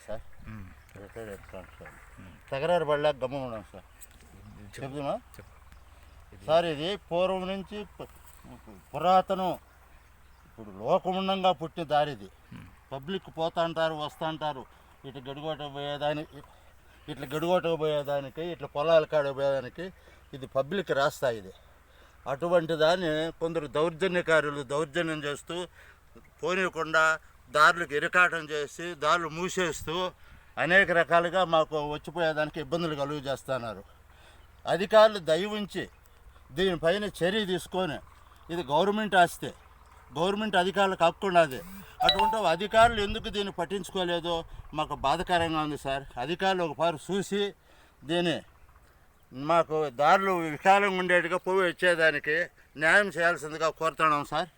Sir retired head constable తగరారు బళ్ళాక గమ్మ ఉన్నాం sir. చెప్తున్నా sir, ఇది పూర్వం నుంచి పురాతనం, ఇప్పుడు లోకముండంగా పుట్టిన దారిది. పబ్లిక్ పోతా అంటారు, వస్తూ అంటారు, ఇట్లా గడిగోటకు పోయేదానికి ఇట్లా పొలాల కాడ పోయేదానికి ఇది పబ్లిక్ రాస్తా. ఇది అటువంటి దాన్ని కొందరు దౌర్జన్యకారులు దౌర్జన్యం చేస్తూ పోనీయకుండా దారులకు ఇరకాటం చేసి దారులు మూసేస్తూ అనేక రకాలుగా మాకు వచ్చిపోయేదానికి ఇబ్బందులు కలుగు చేస్తున్నారు. అధికారులు దయ ఉంచి దీనిపైన చర్య తీసుకొని, ఇది గవర్నమెంట్ ఆస్తే గవర్నమెంట్ అధికారులకు హక్కు ఉన్నది. అటువంటి అధికారులు ఎందుకు దీన్ని పట్టించుకోలేదో మాకు బాధాకరంగా ఉంది సార్. అధికారులు ఒకసారి చూసి దీన్ని మాకు దారులు విశాలంగా ఉండేట్టుగా పోయి వచ్చేదానికి న్యాయం చేయాల్సిందిగా కోరుతున్నాం సార్.